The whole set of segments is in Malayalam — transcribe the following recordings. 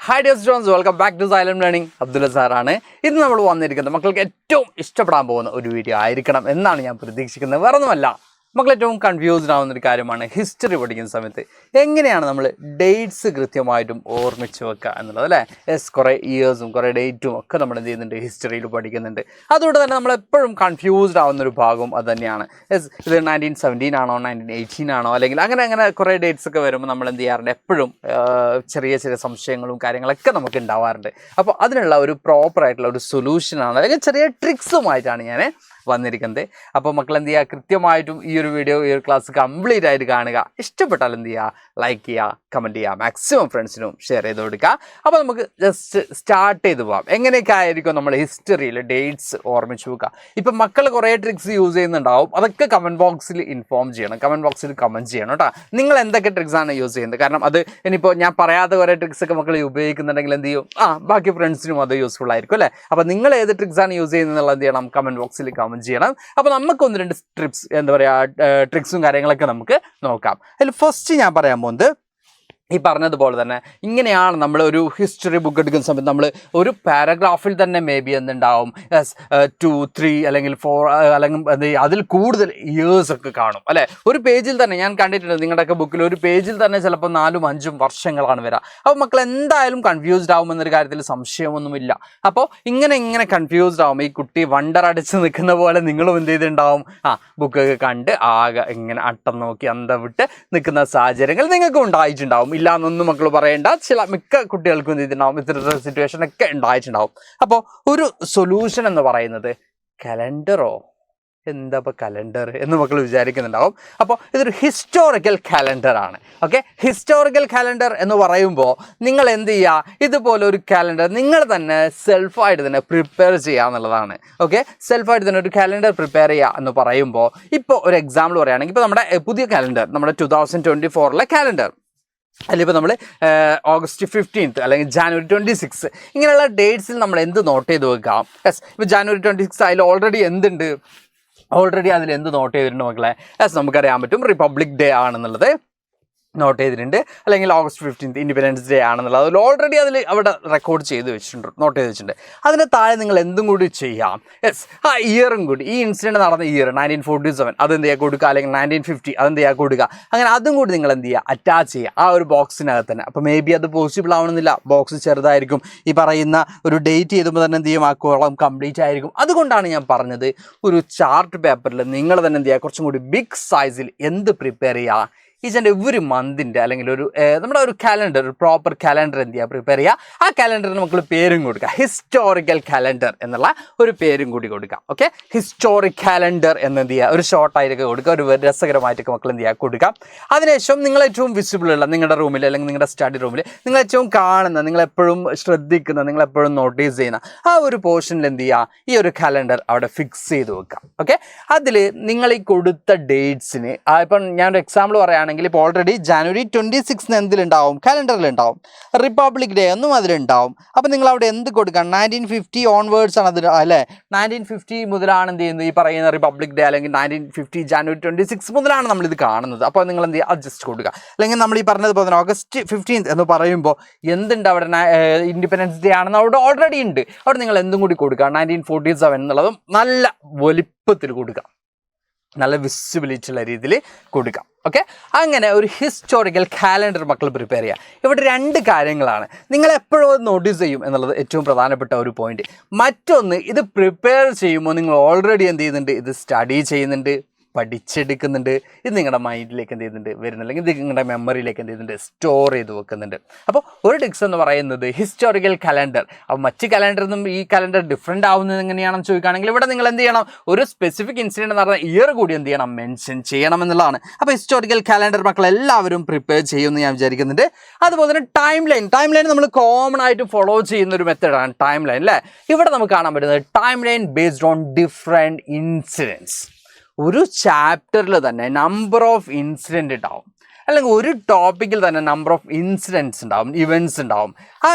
Hi dear students, welcome back to Silent Learning. Abdullah സാറാണ്. ഇന്ന് നമ്മൾ വന്നിരിക്കുന്നത് മക്കൾക്ക് ഏറ്റവും ഇഷ്ടപ്പെടാൻ പോകുന്ന ഒരു വീഡിയോ ആയിരിക്കണം എന്നാണ് ഞാൻ പ്രതീക്ഷിക്കുന്നത്. വേറൊന്നുമല്ല, മക്കൾ ഏറ്റവും കൺഫ്യൂസ്ഡ് ആവുന്നൊരു കാര്യമാണ് ഹിസ്റ്ററി പഠിക്കുന്ന സമയത്ത് എങ്ങനെയാണ് നമ്മൾ ഡേറ്റ്സ് കൃത്യമായിട്ടും ഓർമ്മിച്ച് വെക്കുക എന്നുള്ളത് അല്ലേ. കുറേ ഇയേഴ്സും കുറേ ഡേറ്റും ഒക്കെ നമ്മൾ എന്ത് ചെയ്യുന്നുണ്ട്, ഹിസ്റ്ററിയിൽ പഠിക്കുന്നുണ്ട്. അതുകൊണ്ട് തന്നെ നമ്മളെപ്പോഴും കൺഫ്യൂസ്ഡ് ആവുന്നൊരു ഭാഗം അത് തന്നെയാണ്. ഇത് 1917 ആണോ 1918 ആണോ അല്ലെങ്കിൽ അങ്ങനെ കുറേ ഡേറ്റ്സ് ഒക്കെ വരുമ്പോൾ നമ്മൾ എന്ത് ചെയ്യാറുണ്ട്, എപ്പോഴും ചെറിയ സംശയങ്ങളും കാര്യങ്ങളൊക്കെ നമുക്ക് ഉണ്ടാവാറുണ്ട്. അപ്പോൾ അതിനുള്ള ഒരു പ്രോപ്പറായിട്ടുള്ള ഒരു സൊല്യൂഷനാണ് അല്ലെങ്കിൽ ചെറിയ ട്രിക്സുമായിട്ടാണ് ഞാൻ വന്നിരിക്കുന്നത്. അപ്പോൾ മക്കൾ എന്ത് ചെയ്യുക, കൃത്യമായിട്ടും ഈ ഒരു വീഡിയോ ഈ ഒരു ക്ലാസ് കംപ്ലീറ്റ് ആയിട്ട് കാണുക. ഇഷ്ടപ്പെട്ടാൽ എന്ത് ചെയ്യുക, ലൈക്ക് ചെയ്യുക, കമൻറ്റ് ചെയ്യുക, മാക്സിമം ഫ്രണ്ട്സിനും ഷെയർ ചെയ്ത് കൊടുക്കുക. അപ്പോൾ നമുക്ക് ജസ്റ്റ് സ്റ്റാർട്ട് ചെയ്ത് പോകാം. എങ്ങനെയൊക്കെ ആയിരിക്കും നമ്മൾ ഹിസ്റ്ററിയിൽ ഡേറ്റ്സ് ഓർമ്മിച്ച് വെക്കുക. ഇപ്പം മക്കൾ കുറേ ട്രിക്സ് യൂസ് ചെയ്യുന്നുണ്ടാവും. അതൊക്കെ കമൻറ്റ് ബോക്സിൽ ഇൻഫോം ചെയ്യണം, കമൻറ്റ് ബോക്സിൽ കമൻറ്റ് ചെയ്യണം കേട്ടോ. നിങ്ങൾ എന്തൊക്കെ ട്രിക്സാണ് യൂസ് ചെയ്യുന്നത്? കാരണം അത് ഇനിയിപ്പോൾ ഞാൻ പറയാത്ത കുറേ ട്രിക്സൊക്കെ മക്കൾ ഉപയോഗിക്കുന്നുണ്ടെങ്കിൽ എന്ത് ചെയ്യും, ബാക്കി ഫ്രണ്ട്സിനും അത് യൂസ്ഫുൾ ആയിരിക്കും അല്ലേ. അപ്പോൾ നിങ്ങൾ ഏത് ട്രിക്സാണ് യൂസ് ചെയ്യുന്നത് എന്നുള്ളത് എന്ത് ചെയ്യണം, കമൻറ്റ് ബോക്സിൽ കമൻറ്റ് ചെയ്യണം. അപ്പോൾ നമുക്ക് ഒന്ന് രണ്ട് ട്രിക്സും കാര്യങ്ങളൊക്കെ നമുക്ക് നോക്കാം. അതിൽ ഫസ്റ്റ് ഞാൻ പറയാൻ പോകുന്നത് ഈ പറഞ്ഞതുപോലെ തന്നെ ഇങ്ങനെയാണ് നമ്മൾ ഒരു ഹിസ്റ്ററി ബുക്ക് എടുക്കുന്ന സമയത്ത് നമ്മൾ ഒരു പാരഗ്രാഫിൽ തന്നെ മേ ബി എന്തുണ്ടാവും 2, 3 അല്ലെങ്കിൽ 4 അല്ലെങ്കിൽ അതിൽ കൂടുതൽ ഇയേഴ്സൊക്കെ കാണും അല്ലേ. ഒരു പേജിൽ തന്നെ ഞാൻ കണ്ടിട്ടുണ്ട്, നിങ്ങളുടെയൊക്കെ ബുക്കിൽ ഒരു പേജിൽ തന്നെ ചിലപ്പോൾ 4, 5 വർഷങ്ങളാണ് വരിക. അപ്പോൾ മക്കൾ എന്തായാലും കൺഫ്യൂസ്ഡ് ആവുമെന്നൊരു കാര്യത്തിൽ സംശയമൊന്നുമില്ല. അപ്പോൾ ഇങ്ങനെ കൺഫ്യൂസ്ഡ് ആവും. ഈ കുട്ടി വണ്ടർ അടിച്ച് നിൽക്കുന്ന പോലെ നിങ്ങളും എന്ത് ചെയ്തിട്ടുണ്ടാവും, ബുക്കൊക്കെ കണ്ട് ആകെ ഇങ്ങനെ അട്ടം നോക്കി അന്തം വിട്ട് നിൽക്കുന്ന സാഹചര്യങ്ങൾ നിങ്ങൾക്കും ഉണ്ടായിട്ടുണ്ടാവും. ഇല്ലാന്നൊന്നും മക്കൾ പറയേണ്ട, മിക്ക കുട്ടികൾക്കും എന്ത് ചെയ്തിട്ടുണ്ടാവും, ഇത്തരത്തിലുള്ള സിറ്റുവേഷനൊക്കെ ഉണ്ടായിട്ടുണ്ടാവും. അപ്പോൾ ഒരു സൊല്യൂഷൻ എന്ന് പറയുന്നത് കലണ്ടറോ, എന്താ ഇപ്പോൾ കലണ്ടർ എന്ന് മക്കൾ വിചാരിക്കുന്നുണ്ടാവും. അപ്പോൾ ഇതൊരു ഹിസ്റ്റോറിക്കൽ കലണ്ടറാണ്. ഓക്കെ, ഹിസ്റ്റോറിക്കൽ കലണ്ടർ എന്ന് പറയുമ്പോൾ നിങ്ങൾ എന്ത് ചെയ്യുക, ഇതുപോലെ ഒരു കലണ്ടർ നിങ്ങൾ തന്നെ സെൽഫായിട്ട് തന്നെ പ്രിപ്പയർ ചെയ്യുക എന്നുള്ളതാണ്. ഓക്കെ, സെൽഫായിട്ട് തന്നെ ഒരു കലണ്ടർ പ്രിപ്പയർ ചെയ്യുക എന്ന് പറയുമ്പോൾ ഇപ്പോൾ ഒരു എക്സാമ്പിൾ പറയുകയാണെങ്കിൽ ഇപ്പോൾ നമ്മുടെ പുതിയ കലണ്ടർ, നമ്മുടെ 2024 കലണ്ടർ അതിലിപ്പോൾ നമ്മൾ August 15 അല്ലെങ്കിൽ January 26 ഇങ്ങനെയുള്ള ഡേറ്റ്സിൽ നമ്മൾ എന്ത് നോട്ട് ചെയ്ത് വെക്കാം. ഇപ്പോൾ January 26 അതിൽ ഓൾറെഡി അതിൽ എന്ത് നോട്ട് ചെയ്തിട്ടുണ്ട് മക്കളെ? നമുക്കറിയാൻ പറ്റും, റിപ്പബ്ലിക് ഡേ ആണെന്നുള്ളത് നോട്ട് ചെയ്തിട്ടുണ്ട്. അല്ലെങ്കിൽ August 15 ഇൻഡിപെൻഡൻസ് ഡേ ആണെന്നുള്ളത് അതിൽ ഓൾറെഡി അവിടെ റെക്കോർഡ് ചെയ്ത് വെച്ചിട്ടുണ്ട്, നോട്ട് ചെയ്ത് വെച്ചിട്ടുണ്ട്. അതിന് താഴെ നിങ്ങൾ എന്തും കൂടി ചെയ്യാം. ഇയറും കൂടി, ഈ ഇൻസിഡൻറ്റ് നടന്ന ഇയർ 1947 അതെന്ത് ചെയ്യുക കൊടുക്കുക, അല്ലെങ്കിൽ 1950 അതെന്ത് ചെയ്യുക കൊടുക്കുക. അങ്ങനെ അതും കൂടി നിങ്ങൾ എന്ത് ചെയ്യുക, അറ്റാച്ച് ചെയ്യുക ആ ഒരു ബോക്സിനകത്ത് തന്നെ. അപ്പോൾ മേ ബി അത് പോസിബിൾ ആവണമെന്നില്ല, ബോക്സ് ചെറുതായിരിക്കും. ഈ പറയുന്ന ഒരു ഡേറ്റ് ചെയ്തുമ്പോൾ തന്നെ എന്ത് ചെയ്യും, ആ കോളം കംപ്ലീറ്റ് ആയിരിക്കും. അതുകൊണ്ടാണ് ഞാൻ പറഞ്ഞത്, ഒരു ചാർട്ട് പേപ്പറിൽ നിങ്ങൾ തന്നെ എന്ത് ചെയ്യുക, കുറച്ചും കൂടി ബിഗ് സൈസിൽ എന്ത് പ്രിപ്പയർ ചെയ്യുക, ഈച്ച് ആൻഡ് എവറി മന്തിൻ്റെ അല്ലെങ്കിൽ നമ്മുടെ ഒരു കാലണ്ടർ, ഒരു പ്രോപ്പർ കാലണ്ടർ എന്ത് ചെയ്യുക, പ്രിപ്പയർ ചെയ്യുക. ആ കാലണ്ടറിന് നമുക്ക് പേരും കൊടുക്കുക, ഹിസ്റ്റോറിക്കൽ കാലണ്ടർ എന്നുള്ള ഒരു പേരും കൂടി കൊടുക്കുക. ഓക്കെ, ഹിസ്റ്റോറിക് കാലണ്ടർ എന്ത് ചെയ്യുക, ഒരു ഷോർട്ടായിട്ടൊക്കെ കൊടുക്കുക, ഒരു രസകരമായിട്ടൊക്കെ മക്കൾ എന്ത് ചെയ്യുക കൊടുക്കുക. അതിനുശേഷം നിങ്ങൾ ഏറ്റവും വിസിബിളുള്ള നിങ്ങളുടെ റൂമിൽ അല്ലെങ്കിൽ നിങ്ങളുടെ സ്റ്റഡി റൂമിൽ നിങ്ങൾ ഏറ്റവും കാണുന്ന, നിങ്ങളെപ്പോഴും ശ്രദ്ധിക്കുന്ന, നിങ്ങളെപ്പോഴും നോട്ടീസ് ചെയ്യുന്ന ആ ഒരു പോർഷനിൽ എന്ത് ചെയ്യുക, ഈ ഒരു കാലണ്ടർ അവിടെ ഫിക്സ് ചെയ്ത് വെക്കുക. ഓക്കെ, അതിൽ നിങ്ങൾ ഈ കൊടുത്ത ഡേറ്റ്സിന് ഇപ്പം ഞാനൊരു എക്സാമ്പിൾ പറയുകയാണെങ്കിൽ ഇപ്പോൾ ഓൾറെഡി January 26 എന്തിലുണ്ടാവും, കാലണ്ടറിലുണ്ടാവും. റിപ്പബ്ലിക് ഡേ ഒന്നും അതിലുണ്ടാവും. അപ്പോൾ നിങ്ങൾ അവിടെ എന്ത് കൊടുക്കണം, 1950 ഓൺവേർഡ്സ് ആണ് അതിൽ അല്ലേ. 1950 മുതലാണ് എന്ത് ചെയ്യുന്നത്, ഈ പറയുന്ന റിപ്പബ്ലിക് ഡേ അല്ലെങ്കിൽ 1950 January 26 മുതലാണ് നമ്മളിത് കാണുന്നത്. അപ്പോൾ നിങ്ങൾ എന്ത് ചെയ്യുക, അഡ്ജസ്റ്റ് കൊടുക്കുക. അല്ലെങ്കിൽ നമ്മൾ ഈ പറഞ്ഞതുപോലെ തന്നെ August 15 എന്ന് പറയുമ്പോൾ എന്തുണ്ട് അവിടെ, ഇൻഡിപെൻഡൻസ് ഡേ ആണെന്ന് അവിടെ ഓൾറെഡി ഉണ്ട്. അവിടെ നിങ്ങൾ എന്തും കൂടി കൊടുക്കുക, 1947 എന്നുള്ളതും നല്ല വലിപ്പത്തിൽ കൊടുക്കുക, നല്ല വിസിബിലിറ്റി ഉള്ള രീതിയിൽ കൊടുക്കാം. ഓക്കെ, അങ്ങനെ ഒരു ഹിസ്റ്റോറിക്കൽ കാലണ്ടർ മക്കൾ പ്രിപ്പയർ ചെയ്യുക. ഇവിടെ 2 കാര്യങ്ങളാണ് നിങ്ങൾ എപ്പോഴും നോട്ടീസ് ചെയ്യും എന്നുള്ളത് ഏറ്റവും പ്രധാനപ്പെട്ട ഒരു പോയിന്റ്. മറ്റൊന്ന്, ഇത് പ്രിപ്പയർ ചെയ്യുമ്പോൾ നിങ്ങൾ ഓൾറെഡി എന്ത് ചെയ്യുന്നുണ്ട്, ഇത് സ്റ്റഡി ചെയ്യുന്നുണ്ട്, പഠിച്ചെടുക്കുന്നുണ്ട്. ഇത് നിങ്ങളുടെ മൈൻഡിലേക്ക് എന്ത് ചെയ്യുന്നുണ്ട് വരുന്നുണ്ട്, അല്ലെങ്കിൽ ഇത് നിങ്ങളുടെ മെമ്മറിയിലേക്ക് എന്ത് ചെയ്യുന്നുണ്ട്, സ്റ്റോർ ചെയ്ത് വെക്കുന്നുണ്ട്. അപ്പോൾ ഒരു ടിപ്സ് എന്ന് പറയുന്നത് ഹിസ്റ്റോറിക്കൽ കലണ്ടർ. അപ്പോൾ മറ്റ് കലണ്ടറിൽ നിന്നും ഈ കലണ്ടർ ഡിഫറെൻ്റ് ആവുന്നത് എങ്ങനെയാണെന്ന് ചോദിക്കുകയാണെങ്കിൽ ഇവിടെ നിങ്ങൾ എന്ത് ചെയ്യണം, ഒരു സ്പെസിഫിക് ഇൻസിഡൻറ്റ് എന്ന് പറഞ്ഞാൽ ഇയർ കൂടി എന്ത് ചെയ്യണം, മെൻഷൻ ചെയ്യണം എന്നുള്ളതാണ്. അപ്പോൾ ഹിസ്റ്റോറിക്കൽ കലണ്ടർ മക്കൾ എല്ലാവരും പ്രിപ്പയർ ചെയ്യുമെന്ന് ഞാൻ വിചാരിക്കുന്നുണ്ട്. അതുപോലെ തന്നെ ടൈം ലൈൻ നമ്മൾ കോമൺ ആയിട്ട് ഫോളോ ചെയ്യുന്ന ഒരു മെത്തേഡാണ് ടൈം ലൈൻ അല്ലേ. ഇവിടെ നമുക്ക് കാണാൻ പറ്റുന്നത് time line based on different incidents. ഒരു ചാപ്റ്ററിൽ തന്നെ നമ്പർ ഓഫ് ഇൻസിഡൻറ്റ് ഉണ്ടാവും, അല്ലെങ്കിൽ ഒരു ടോപ്പിക്കിൽ തന്നെ നമ്പർ ഓഫ് ഇൻസിഡൻറ്റ്സ് ഉണ്ടാവും, ഇവൻറ്റ്സ് ഉണ്ടാവും.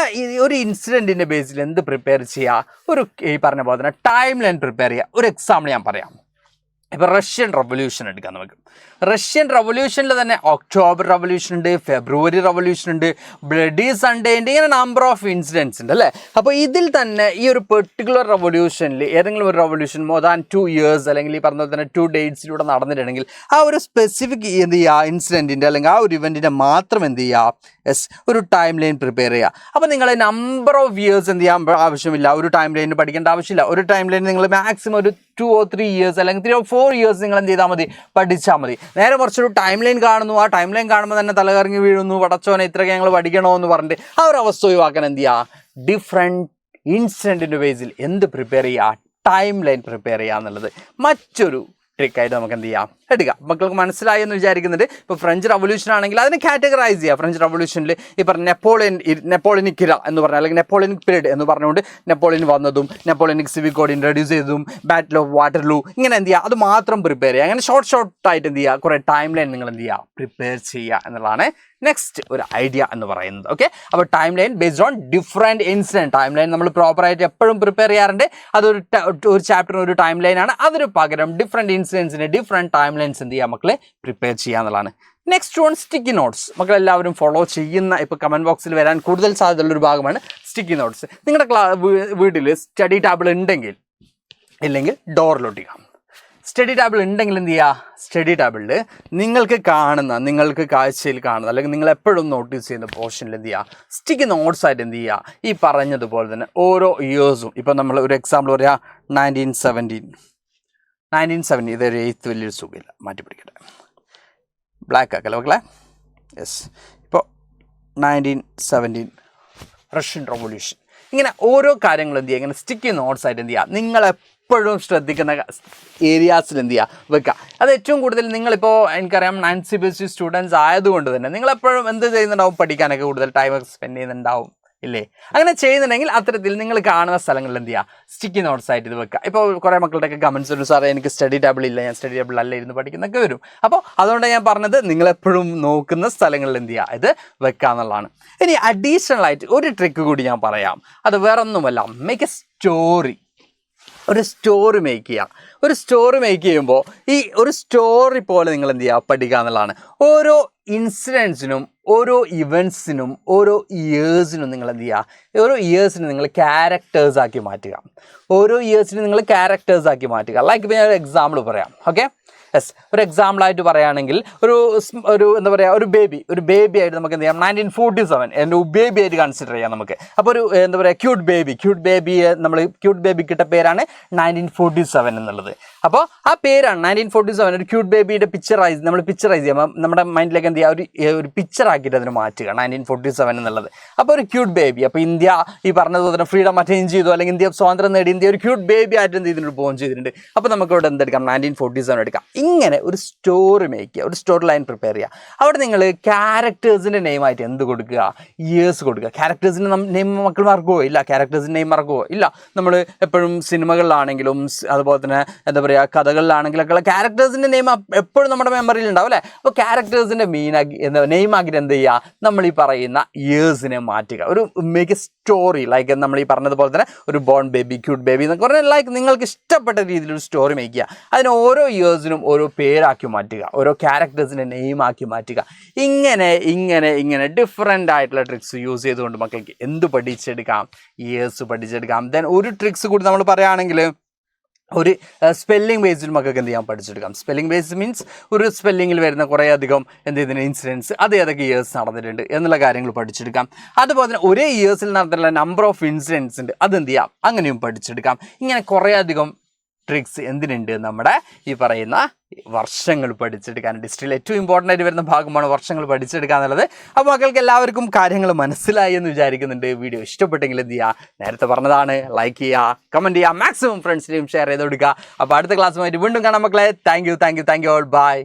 ഒരു ഇൻസിഡൻറ്റിൻ്റെ ബേസിൽ എന്ത് പ്രിപ്പയർ ചെയ്യുക, ഈ പറഞ്ഞ പോലെ തന്നെ ടൈം ലൈൻ പ്രിപ്പയർ ചെയ്യുക. ഒരു എക്സാമ്പിൾ ഞാൻ പറയാം. ഇപ്പോൾ റഷ്യൻ റവല്യൂഷൻ എടുക്കാം നമുക്ക്. റഷ്യൻ റവല്യൂഷനിൽ തന്നെ ഒക്ടോബർ റവല്യൂഷൻ ഉണ്ട്, ഫെബ്രുവരി റവല്യൂഷൻ ഉണ്ട്, ബ്ലഡി സൺഡേ ഉണ്ട്, ഇങ്ങനെ നമ്പർ ഓഫ് ഇൻസിഡൻസ് ഉണ്ട് അല്ലേ. അപ്പോൾ ഇതിൽ തന്നെ ഈ ഒരു പെർട്ടിക്കുലർ റവല്യൂഷനിൽ ഏതെങ്കിലും ഒരു റവല്യൂഷൻ മോർ ദാൻ 2 years അല്ലെങ്കിൽ ഈ പറഞ്ഞ പോലെ തന്നെ 2 daysലൂടെ നടന്നിട്ടുണ്ടെങ്കിൽ ആ ഒരു സ്പെസിഫിക് എന്ത് ചെയ്യുക ഇൻസിഡൻറ്റിൻ്റെ അല്ലെങ്കിൽ ആ ഒരു ഇവൻറ്റിൻ്റെ മാത്രം എന്ത് ചെയ്യുക ഒരു ടൈം ലൈൻ പ്രിപ്പയർ ചെയ്യുക. അപ്പോൾ നിങ്ങൾ നമ്പർ ഓഫ് ഇയേഴ്സ് എന്ത് ചെയ്യാൻ ആവശ്യമില്ല, ഒരു ടൈം ലൈൻ പഠിക്കേണ്ട ആവശ്യമില്ല. ഒരു ടൈം ലൈൻ നിങ്ങൾ മാക്സിമം ഒരു 2 or 3 years അല്ലെങ്കിൽ 3 or 4 years നിങ്ങൾ എന്ത് ചെയ്താൽ മതി, പഠിച്ചാൽ മതി. നേരെ കുറച്ചൊരു ടൈം ലൈൻ കാണുന്നു, ആ ടൈം ലൈൻ കാണുമ്പോൾ തന്നെ തലകറങ്ങി വീഴുന്നു, പടച്ചോനെ ഇത്രയൊക്കെ ഞങ്ങൾ പഠിക്കണോ എന്ന് പറഞ്ഞിട്ട് ആ ഒരു അവസ്ഥ ഒഴിവാക്കാൻ എന്ത് ചെയ്യുക, ഡിഫറെൻറ്റ് ഇൻസിഡൻറ്റിൻ്റെ ബേസിൽ എന്ത് പ്രിപ്പയർ ചെയ്യുക, ടൈം ലൈൻ പ്രിപ്പയർ ചെയ്യുക എന്നുള്ളത് മറ്റൊരു ട്രിക്കായിട്ട് നമുക്ക് എന്ത് ചെയ്യാം എടുക്കാം. മക്കൾക്ക് മനസ്സിലായി എന്ന് വിചാരിക്കുന്നുണ്ട്. ഇപ്പോൾ ഫ്രഞ്ച് റവല്യൂഷൻ ആണെങ്കിൽ അതിനെ കാറ്റഗറൈസ് ചെയ്യുക. ഫ്രഞ്ച് റവല്യൂഷനിൽ ഈ പറഞ്ഞ നെപ്പോളിയനിക് ഇറ എന്ന് പറഞ്ഞാൽ അല്ലെങ്കിൽ നെപ്പോളിയനിക് പീരീഡ് എന്ന് പറഞ്ഞുകൊണ്ട് നെപ്പോളിയൻ വന്നതും നെപ്പോളിയനിക് സിവിക് കോഡ് ഇൻട്രൊഡ്യൂസ് ചെയ്തതും ബാറ്റിൽ ഓഫ് വാട്ടർലൂ ഇങ്ങനെ എന്ത് ചെയ്യുക, അത് മാത്രം പ്രിപ്പയർ ചെയ്യുക. അങ്ങനെ ഷോർട്ടായിട്ട് എന്ത് ചെയ്യുക, കുറേ ടൈം ലൈൻ നിങ്ങൾ എന്ത് ചെയ്യുക, പ്രിപ്പയർ ചെയ്യുക എന്നുള്ളതാണ് നെക്സ്റ്റ് ഒരു ഐഡിയ എന്ന് പറയുന്നത്. ഓക്കെ, അപ്പോൾ time line based on different incident. Time line നമ്മൾ പ്രോപ്പറായിട്ട് എപ്പോഴും പ്രിപ്പയർ ചെയ്യാറുണ്ട്. അതൊരു ചാപ്റ്ററിന് ഒരു ടൈം ലൈനാണ്. അതിന് പകരം ഡിഫറെൻറ്റ് ഇൻസിഡൻസിന് ഡിഫറെൻറ്റ് ടൈം ലൈൻസ് എന്ത് ചെയ്യുക മക്കളെ പ്രിപ്പയർ ചെയ്യുക എന്നുള്ളതാണ്. Next one sticky notes. മക്കളെല്ലാവരും ഫോളോ ചെയ്യുന്ന ഇപ്പോൾ കമൻറ്റ് ബോക്സിൽ വരാൻ കൂടുതൽ സാധ്യതയുള്ളൊരു ഭാഗമാണ് സ്റ്റിക്കി നോട്ട്സ്. നിങ്ങളുടെ വീട്ടിൽ സ്റ്റഡി ടേബിൾ ഉണ്ടെങ്കിൽ ഇല്ലെങ്കിൽ ഡോറിലൊട്ടിക്കാം. സ്റ്റഡി ടേബിൾ ഉണ്ടെങ്കിൽ എന്ത് ചെയ്യുക, സ്റ്റഡി ടേബിളിൽ നിങ്ങൾക്ക് കാഴ്ചയിൽ കാണുന്ന അല്ലെങ്കിൽ നിങ്ങൾ എപ്പോഴും നോട്ടീസ് ചെയ്യുന്ന പോർഷനിൽ എന്ത് ചെയ്യുക, സ്റ്റിക്കി നോട്ട്സ് ആയിട്ട് എന്ത് ചെയ്യുക, ഈ പറഞ്ഞതുപോലെ തന്നെ ഓരോ ഇയേഴ്സും. ഇപ്പോൾ നമ്മൾ ഒരു എക്സാമ്പിൾ പറയുക 1970 ഇതൊരു 8th വലിയൊരു സുഖമില്ല, മാറ്റി പിടിക്കട്ടെ, ബ്ലാക്ക് ആക്കല്ലേ മക്കളെ. യെസ്, ഇപ്പോൾ 1917 റഷ്യൻ റവല്യൂഷൻ. ഇങ്ങനെ ഓരോ കാര്യങ്ങളും എന്ത് ചെയ്യുക, ഇങ്ങനെ സ്റ്റിക്കി നോട്ട്സ് ആയിട്ട് എന്ത് ചെയ്യുക, നിങ്ങളെപ്പോഴും ശ്രദ്ധിക്കുന്ന ഏരിയാസിൽ എന്ത് ചെയ്യുക വെക്കുക. അത് ഏറ്റവും കൂടുതൽ നിങ്ങളിപ്പോൾ എനിക്കറിയാം CBSE സ്റ്റുഡൻസ് ആയതുകൊണ്ട് തന്നെ നിങ്ങളെപ്പോഴും എന്ത് ചെയ്യുന്നുണ്ടാവും, പഠിക്കാനൊക്കെ കൂടുതൽ ടൈം സ്പെൻഡ് ചെയ്യുന്നുണ്ടാവും ഇല്ലേ. അങ്ങനെ ചെയ്യുന്നുണ്ടെങ്കിൽ അത്തരത്തിൽ നിങ്ങൾ കാണുന്ന സ്ഥലങ്ങളിൽ എന്ത് ചെയ്യുക, സ്റ്റിക്കി നോട്ട്സ് ആയിട്ട് ഇത് വെക്കുക. ഇപ്പോൾ കുറേ മക്കളുടെയൊക്കെ കമൻസ് വരും, സാറേ എനിക്ക് സ്റ്റഡി ടേബിൾ ഇല്ല, ഞാൻ സ്റ്റഡി ടേബിൾ അല്ല ഇരുന്ന് പഠിക്കുന്നൊക്കെ വരും. അപ്പോൾ അതുകൊണ്ടാണ് ഞാൻ പറഞ്ഞത് നിങ്ങളെപ്പോഴും നോക്കുന്ന സ്ഥലങ്ങളിൽ എന്ത് ചെയ്യുക, ഇത് വെക്കുക എന്നുള്ളതാണ്. ഇനി അഡീഷണൽ ആയിട്ട് ഒരു ട്രിക്ക് കൂടി ഞാൻ പറയാം. അത് വേറൊന്നുമല്ല, മേക്ക് എ സ്റ്റോറി. ഒരു സ്റ്റോറി മേക്ക് ചെയ്യുക. ഒരു സ്റ്റോറി മേക്ക് ചെയ്യുമ്പോൾ ഈ ഒരു സ്റ്റോറി പോലെ നിങ്ങൾ എന്ത് ചെയ്യുക, പഠിക്കുക എന്നുള്ളതാണ്. ഓരോ ഇൻസിഡൻസിനും ഓരോ ഇവൻറ്റ്സിനും ഓരോ ഇയേഴ്സിനും നിങ്ങൾ എന്ത് ചെയ്യുക, ഓരോ ഇയേഴ്സിനും നിങ്ങൾ ക്യാരക്ടേഴ്സാക്കി മാറ്റുക. ഓരോ ഇയേഴ്സിനും നിങ്ങൾ ക്യാരക്ടേഴ്സാക്കി മാറ്റുക. ലൈക്ക് ഇപ്പോൾ ഞാൻ ഒരു എക്സാമ്പിൾ പറയാം. ഓക്കെ, യെസ്, ഒരു എക്സാമ്പിളായിട്ട് പറയുകയാണെങ്കിൽ ഒരു എന്താ പറയുക, ഒരു ബേബി ആയിട്ട് നമുക്ക് എന്ത് ചെയ്യാം, 1947 എൻ്റെ ബേബി ആയിട്ട് കൺസിഡർ ചെയ്യാം നമുക്ക്. അപ്പോൾ ഒരു എന്താ പറയുക, ക്യൂട്ട് ബേബി നമ്മൾ ക്യൂട്ട് ബേബിക്കിട്ട പേരാണ് 1947 എന്നുള്ളത്. അപ്പോൾ ആ പേരാണ് 1947. ഒരു ക്യൂട്ട് ബേബിയുടെ നമ്മൾ പിക്ചറൈസ് ചെയ്യുമ്പോൾ നമ്മുടെ മൈൻഡിലേക്ക് എന്ത് ചെയ്യുക, ഒരു പിക്ചറാക്കിയിട്ട് അതിന് മാറ്റുക 1947 എന്നുള്ളത്. അപ്പോൾ ഒരു ക്യൂട്ട് ബേബി. അപ്പോൾ ഇന്ത്യ ഈ പറഞ്ഞതുപോലെ തന്നെ ഫ്രീഡം അറ്റൈൻ ചെയ്തു, അല്ലെങ്കിൽ ഇന്ത്യ സ്വാതന്ത്ര്യം നേടി, ഇന്ത്യ ഒരു ക്യൂട്ട് ബേബി ആയിട്ട് എന്ത് ചെയ്തിട്ടുണ്ട്, ബോൺ ചെയ്തിട്ടുണ്ട്. അപ്പോൾ നമുക്ക് ഇവിടെ എന്തെടുക്കാം, 1947 എടുക്കാം. ഇങ്ങനെ ഒരു സ്റ്റോറി മേക്ക് ചെയ്യുക, ഒരു സ്റ്റോറി ലൈൻ പ്രിപ്പയർ ചെയ്യുക. അവിടെ നിങ്ങൾ ക്യാരക്ടേഴ്സിൻ്റെ നെയിമായിട്ട് എന്ത് കൊടുക്കുക, ഇയേഴ്സ് കൊടുക്കുക. ക്യാരക്ടേഴ്സിൻ്റെ നെയിം മക്കൾ മറക്കുമോ? ഇല്ല. ക്യാരക്ടേഴ്സിൻ്റെ നെയിം മറക്കുമോ? ഇല്ല. നമ്മൾ എപ്പോഴും സിനിമകളിലാണെങ്കിലും അതുപോലെ തന്നെ എന്താ പറയുക കഥകളിലാണെങ്കിലൊക്കെ ക്യാരക്ടേഴ്സിൻ്റെ നെയിം എപ്പോഴും നമ്മുടെ മെമ്മറിയിൽ ഉണ്ടാവും അല്ലേ. അപ്പോൾ ക്യാരക്ടേഴ്സിൻ്റെ നെയിം ആക്കിയിട്ട് എന്ത് ചെയ്യുക, നമ്മൾ ഈ പറയുന്ന ഇയേഴ്സിനെ മാറ്റുക. ഒരു മേക്ക് എ സ്റ്റോറി ലൈക്ക് നമ്മൾ ഈ പറഞ്ഞതുപോലെ തന്നെ ഒരു ബോൺ ബേബി, ക്യൂട്ട് ബേബി എന്നൊക്കെ പറഞ്ഞാൽ ലൈക്ക് നിങ്ങൾക്ക് ഇഷ്ടപ്പെട്ട രീതിയിലൊരു സ്റ്റോറി മേക്ക് ചെയ്യുക. അതിന് ഓരോ ഇയേഴ്സിനും ഓരോ പേരാക്കി മാറ്റുക, ഓരോ ക്യാരക്ടേഴ്സിൻ്റെ നെയിമാക്കി മാറ്റുക. ഇങ്ങനെ ഡിഫറെൻ്റ് ആയിട്ടുള്ള ട്രിക്സ് യൂസ് ചെയ്തുകൊണ്ട് മക്കൾക്ക് എന്ത് പഠിച്ചെടുക്കാം, ഇയേഴ്സ് പഠിച്ചെടുക്കാം. ദെൻ ഒരു ട്രിക്സ് കൂടി നമ്മൾ പറയുകയാണെങ്കിൽ ഒരു സ്പെല്ലിംഗ് ബേസിൽ മക്കൾക്ക് എന്ത് ചെയ്യാൻ പഠിച്ചെടുക്കാം. സ്പെല്ലിംഗ് ബേസ് മീൻസ് ഒരു സ്പെല്ലിങ്ങിൽ വരുന്ന കുറേ അധികം എന്ത് ചെയ്യുന്ന ഇൻസിഡൻസ് അത് ഏതൊക്കെ ഇയേഴ്സ് നടന്നിട്ടുണ്ട് എന്നുള്ള കാര്യങ്ങൾ പഠിച്ചെടുക്കാം. അതുപോലെ തന്നെ ഒരേ ഇയേഴ്സിൽ നടന്നിട്ടുള്ള നമ്പർ ഓഫ് ഇൻസിഡൻസ് ഉണ്ട്, അതെന്ത് ചെയ്യാം, അങ്ങനെയും പഠിച്ചെടുക്കാം. ഇങ്ങനെ കുറേ അധികം ട്രിക്സ് എന്തിനുണ്ട്, നമ്മുടെ ഈ പറയുന്ന വർഷങ്ങൾ പഠിച്ചെടുക്കാൻ. ഹിസ്റ്ററിയിൽ ഏറ്റവും ഇമ്പോർട്ടൻ്റ് ആയിട്ട് വരുന്ന ഭാഗമാണ് വർഷങ്ങൾ പഠിച്ചെടുക്കുക എന്നുള്ളത്. അപ്പോൾ മക്കൾക്ക് എല്ലാവർക്കും കാര്യങ്ങൾ മനസ്സിലായി എന്ന് വിചാരിക്കുന്നുണ്ട്. വീഡിയോ ഇഷ്ടപ്പെട്ടെങ്കിൽ എന്ത് ചെയ്യുക, നേരത്തെ പറഞ്ഞതാണ്, ലൈക്ക് ചെയ്യുക, കമൻറ്റ് ചെയ്യുക, മാക്സിമം ഫ്രണ്ട്സിനെയും ഷെയർ ചെയ്ത് കൊടുക്കുക. അപ്പോൾ അടുത്ത ക്ലാസ്സുമായിട്ട് വീണ്ടും കാണാം മക്കളെ. Thank you all. ബൈ.